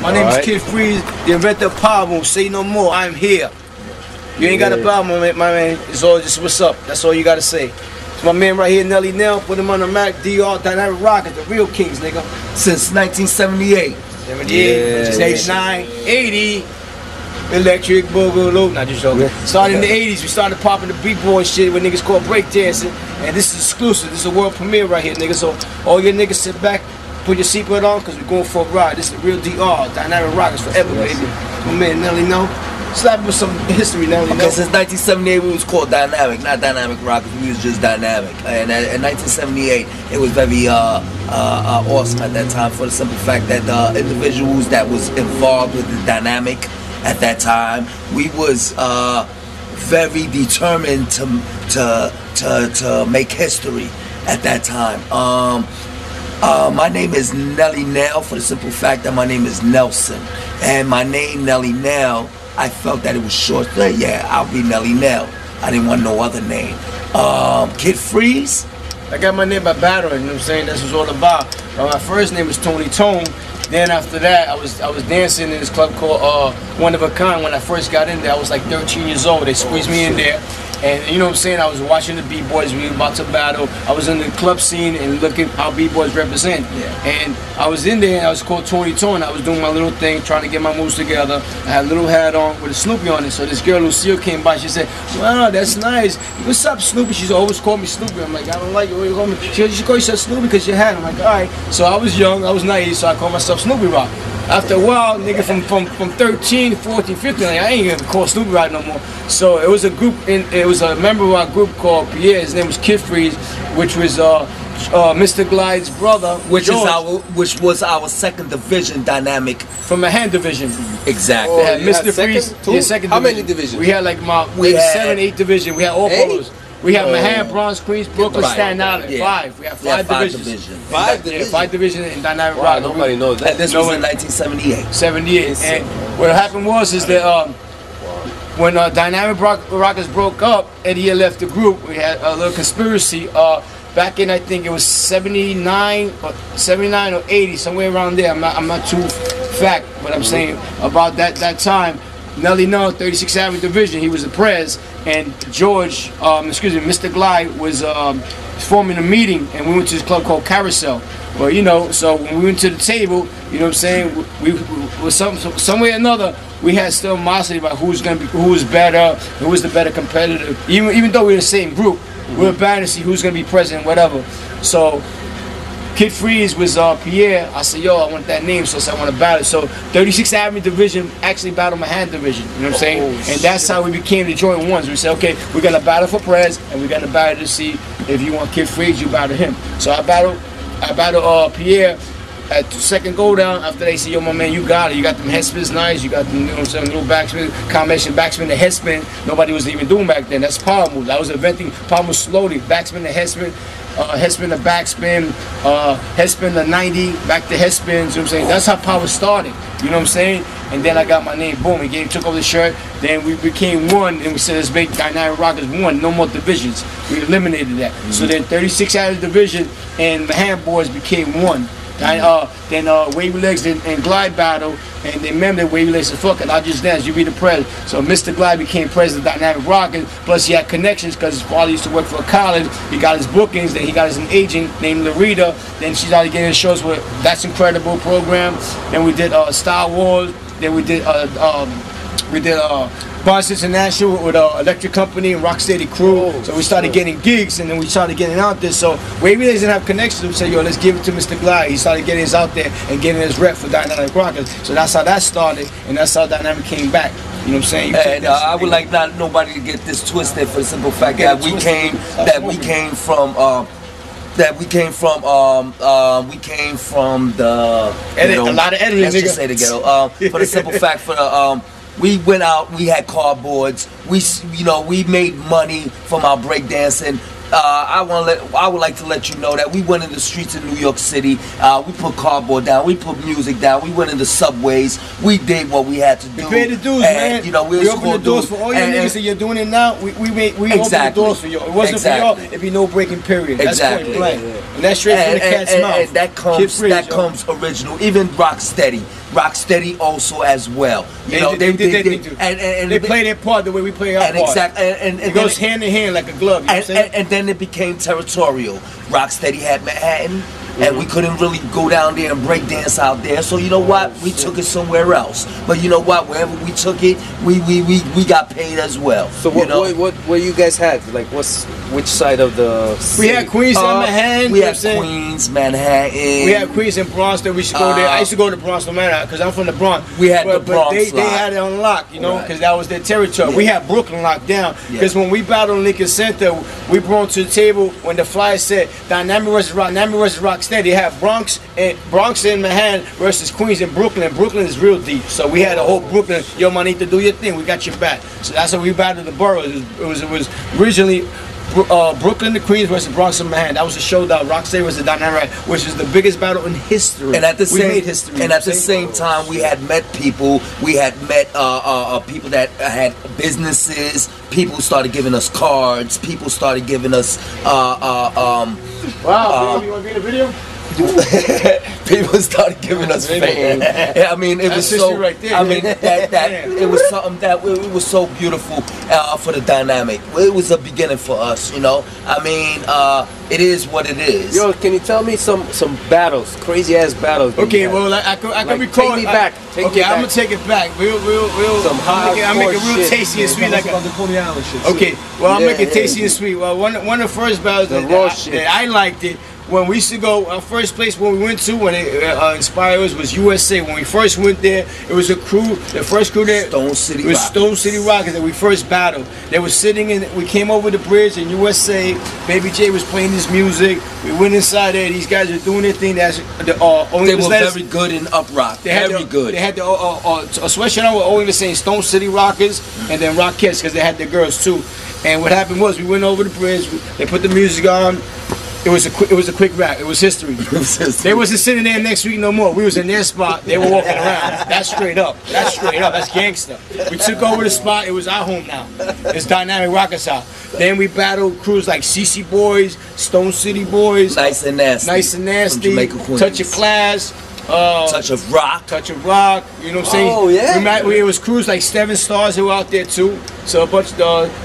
My name is KidFrezze, the inventor of powermoves. Say no more, I'm here. You ain't got a problem, my man. It's all just what's up. That's all you gotta say. It's my man right here, Nelly. Put him on the Mac, DR, Dynamic Rockers, the real kings, nigga. Since 1978. 78, which is 89, 80. Electric Boogaloo, not just joking. Started in the 80s, we started popping the BBoy shit with niggas called breakdancing. And this is exclusive, this is a world premiere right here, nigga. So all your niggas sit back, put your seatbelt on, cause we're going for a ride. This is the real DR, Dynamic Rockers forever, baby. My man Nelly slap him with some history, Nelly. Okay, since 1978 we was called Dynamic, not Dynamic Rockers, we was just Dynamic. And in 1978 it was very awesome at that time, for the simple fact that the individuals that was involved with the Dynamic at that time, we was very determined to make history at that time. My name is Nelly now, for the simple fact that my name is Nelson, and my name Nelly now, I felt that it was short. So yeah, I'll be Nelly now. I didn't want no other name. KidFrezze. I got my name by battle, you know what I'm saying? That's what it's all about. My first name was Tony Tone. Then after that, I was dancing in this club called One of a Kind. When I first got in there, I was like 13 years old. They squeezed me in there. And you know what I'm saying, I was watching the B-boys, we were about to battle. I was in the club scene and looking how B-boys represent. Yeah. And I was in there and I was called Tony Tone. I was doing my little thing, trying to get my moves together. I had a little hat on with a Snoopy on it. So this girl, Lucille, came by. She said, wow, that's nice. What's up, Snoopy? She's always called me Snoopy. I'm like, I don't like it. What you call me? She called yourself Snoopy because your hat. I'm like, all right. So I was young, I was naive, so I called myself Snoopy Rock. After a while, nigga, from 13, 14, 15, like, I ain't even call Snoopy Rock no more. So it was a group, it was a member of our group called Pierre. His name was KidFrezze, which was Mr. Glide's brother, which was our second division Dynamic from a hand division. Exactly. Oh, Mr. Freeze, second. How many divisions? We had like 7, 8 divisions. We had all colors. We have Mahan, Bronze, Queens, Brooklyn, Staten Island. 5. We have 5 divisions. 5 divisions. 5 divisions in Dynamic Rock. Nobody knows that. And this was in 1978. 78. And what happened was that when Dynamic Rockers broke up, Eddie had left the group. We had a little conspiracy. Back in, I think it was 79 or 80, somewhere around there. I'm not too fact, but I'm saying about that time. Nelly 36th Avenue Division, he was the prez, and George, Mr. Glide was forming a meeting, and we went to this club called Carousel. Well, you know, so when we went to the table, you know what I'm saying, we was some way or another, we had still animosity about who was better, who was the better competitor. Even though we were the same group, we were bad to see who's gonna be president, whatever. So KidFrezze was Pierre. I said, yo, I want that name, so I said, I want to battle. So 36th Avenue Division actually battled my hand division. You know what I'm saying? And that's how we became the joint ones. We said, okay, we're gonna battle for prez, and we're gonna battle to see if you want KidFrezze, you battle him. So I battled Pierre at the second go down. After they said, yo, my man, you got it. You got them head spins nice. You got them, you know what I'm saying, little backspin, combination backspin, the head spin. Nobody was even doing back then. That's power moves. I was inventing power moves slowly. Backspin to head spin. Head spin to backspin, head spin to 90, back to head spins, you know what I'm saying? That's how power started, you know what I'm saying? And then I got my name, boom, he took over the shirt, then we became one, and we said, let's make Dynamic Rockers one, no more divisions. We eliminated that. So then 36 out of the division, and the hand boys became one. Then Wavy Legs and Glide battle, and they remember Wavy Legs said, fuck it, I'll just dance, you be the prez. So Mr. Glide became president of Dynamic Rockers, plus he had connections because his father used to work for a college, he got his bookings, then he got his agent named Larita, then she started getting shows with That's Incredible program, then we did Star Wars, then we did Boston International with Electric Company and Rocksteady Crew. So we started getting gigs, and then we started getting out there. So Wavy didn't have connections. We said, yo, let's give it to Mr. Glide. He started getting us out there and getting his rep for Dynamic Rockers. So that's how that started, and that's how Dynamic came back. You know what I'm saying? And I would like nobody to get this twisted, for the simple fact that we came from the a lot of editing. Let's just say the ghetto. For the simple fact, we went out, we had cardboards, we made money from our breakdancing. I would like to let you know that we went in the streets of New York City. We put cardboard down. We put music down. We went in the subways. We did what we had to do. We paid the dues, man. You know, we opened the doors for all you niggas that you're doing it now. We opened the doors for you. It wasn't for y'all. It'd be no breaking period. That's point blank. And that's straight from the cat's mouth. And that comes original. Even Rocksteady. Rocksteady also as well. You know, they play their part the way we play our part. Exactly. And it goes hand in hand like a glove. You know what I'm saying? And then it became territorial. Rocksteady had Manhattan, and we couldn't really go down there and break dance out there. So you know what? We took it somewhere else. But you know what? Wherever we took it, we got paid as well. So what you guys had? Like which side of the city? We had Queens and Manhattan. We had Queens, Manhattan. We had Queens and Bronx. That we should go there. I used to go to Bronx no matter because I'm from the Bronx. We had the Bronx. They had it on lock, you know, because that was their territory. Yeah. We had Brooklyn locked down because when we battled Lincoln Center, we brought to the table when the flyer said Dynamic versus Rocksteady. They had Bronx and Manhattan versus Queens and Brooklyn. Brooklyn is real deep, so we had a whole Brooklyn. Yo, man, need to do your thing. We got your back. So that's how we battled the boroughs. It was originally Brooklyn to Queens versus Bronx and Manhattan. That was the showdown. Rocksteady was the Dynamic, which is the biggest battle in history. And at the same time, we had met people. We had met people that had businesses. People started giving us cards. People started giving us wow, you want to be in a video? People started giving us fame. Yeah, I mean, it was so. Right there, I mean, it was something that it was so beautiful for the Dynamic. It was a beginning for us, you know. I mean, it is what it is. Yo, can you tell me some battles, crazy ass battles? Okay, well, I can recall. Take me back. Okay, I'm gonna take it back. Real. Some hardcore I make it real shit. Tasty and sweet, like about the Coney Island shit. Okay, well, I'll make it tasty and sweet. Well, one of the first battles that I liked it. When we used to go, our first place when we went to, when it inspired us, was USA. When we first went there, it was a crew, the first crew there. Stone City Rockers that we first battled. They were sitting in, we came over the bridge in USA. Baby J was playing this music. We went inside there. These guys were doing their thing. That's they were very good in uprock. Very good. They had the a sweatshirt on with only saying Stone City Rockers and then Rockettes because they had their girls too. And what happened was we went over the bridge. They put the music on. It was a quick rap. It was history. They wasn't sitting there next week no more. We was in their spot. They were walking around. That's straight up. That's straight up. That's gangster. We took over the spot. It was our home now. It's Dynamic Rockers out. Then we battled crews like CC Boys, Stone City Boys, Nice and Nasty, from Jamaica, Queens. Touch of Class. Touch of Rock, you know what I'm saying? Oh yeah. It was crews like 7 Stars who were out there too. So a bunch of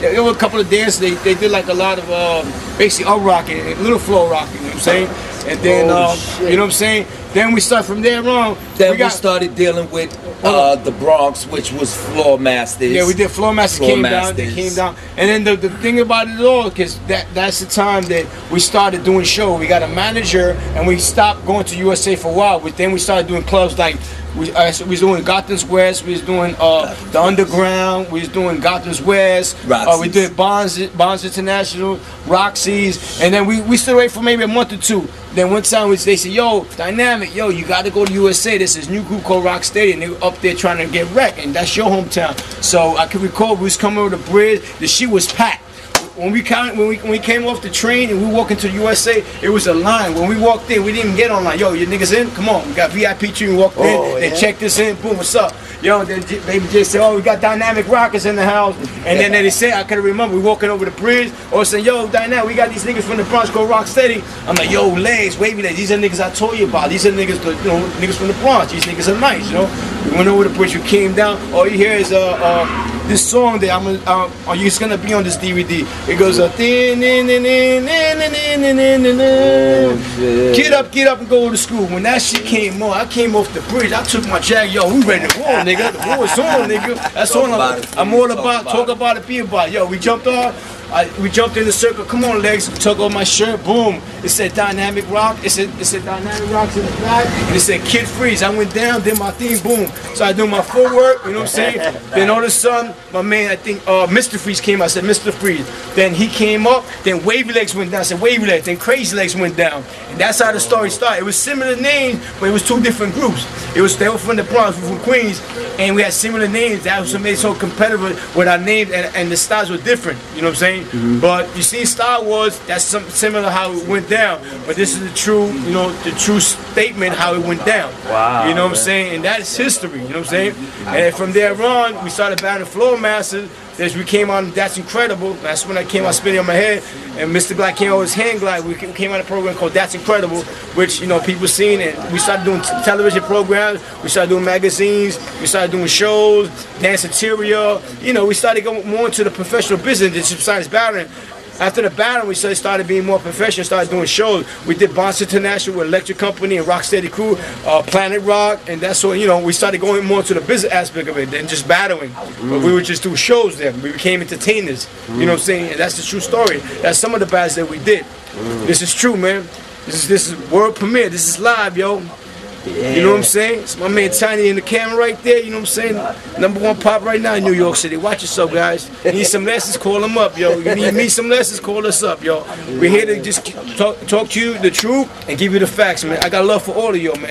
there were a couple of dances. They did like a lot of basically up rocking, little flow rocking. You know what I'm saying? And then you know what I'm saying? Then we start from there on. Then we started dealing with the Bronx, which was Floor Masters. Yeah, we did Floor Masters. They came down. And then the thing about it all, because that's the time that we started doing show. We got a manager, and we stopped going to USA for a while. But then we started doing clubs like we was doing Gotham's West. We was doing the Underground. We was doing Gotham's West. We did Bonds International, Roxy's, and then we stood away for maybe a month or two. Then one time they said, yo, Dynamic, yo, you got to go to USA. There's this new group called Rocksteady, and they were up there trying to get wrecked, and that's your hometown. So I can recall we was coming over the bridge. The shit was packed. When we came off the train and we walked into the USA, it was a line. When we walked in, we didn't even get online. Yo, your niggas in? Come on, we got VIP treatment. We walked in, they checked us in. Boom, what's up? Yo, then Baby J said, oh, we got Dynamic Rockers in the house. And then they said, I couldn't remember, we walking over the bridge, or saying, yo, Dynamic, we got these niggas from the Bronx called Rocksteady. I'm like, yo, legs, wavy legs. These are niggas I told you about. These are niggas, niggas from the Bronx. These niggas are nice, you know. We went over the bridge, we came down. All you hear is this song that it's gonna be on this DVD. It goes get up and go to school. When that shit came on, I came off the bridge. I took my jacket. Yo, we ready to war, nigga. The war is on, nigga. That's all I'm all about. Talk about it, be about it. Yo, we jumped on. We jumped in the circle. Come on, legs. We took off my shirt. Boom. It said Dynamic Rock. It said Dynamic Rocks in the back. And it said KidFrezze. I went down, did my thing. Boom. So I do my footwork. You know what I'm saying? Then all of a sudden, my man, I think Mr. Freeze came out. I said Mr. Freeze. Then he came up. Then Wavy Legs went down. I said Wavy Legs. Then Crazy Legs went down. And that's how the story started. It was similar names, but it was 2 different groups. They were from the Bronx, we were from Queens, and we had similar names. That was what made it so competitive with our names, and the styles were different. You know what I'm saying? saying? But you see Star Wars, that's something similar how it went down. But this is the true, you know, the true statement how it went down. Wow. You know what I'm saying? And that is history, you know what I'm saying? And from there on, we started battling Floor Masters. As we came on That's Incredible. That's when I came out spinning on my head, and Mr. Black came out with his hand glide. We came on a program called That's Incredible, which, you know, people seen it. We started doing television programs, we started doing magazines, we started doing shows, dance material. You know, we started going more into the professional business just besides battling. After the battle, we started being more professional, started doing shows. We did Bonds International with Electric Company and Rocksteady Crew, Planet Rock, and that's when, you know, we started going more to the business aspect of it than just battling. But we would just do shows then. We became entertainers. You know what I'm saying? And that's the true story. That's some of the battles that we did. This is true, man. This is world premiere. This is live, yo. Yeah. You know what I'm saying? It's my man Tiny in the camera right there, you know what I'm saying? #1 pop right now in New York City. Watch yourself, guys. You need some lessons, call him up, yo. You need me some lessons, call us up, yo. We're here to just talk to you the truth and give you the facts, man. I got love for all of you, man.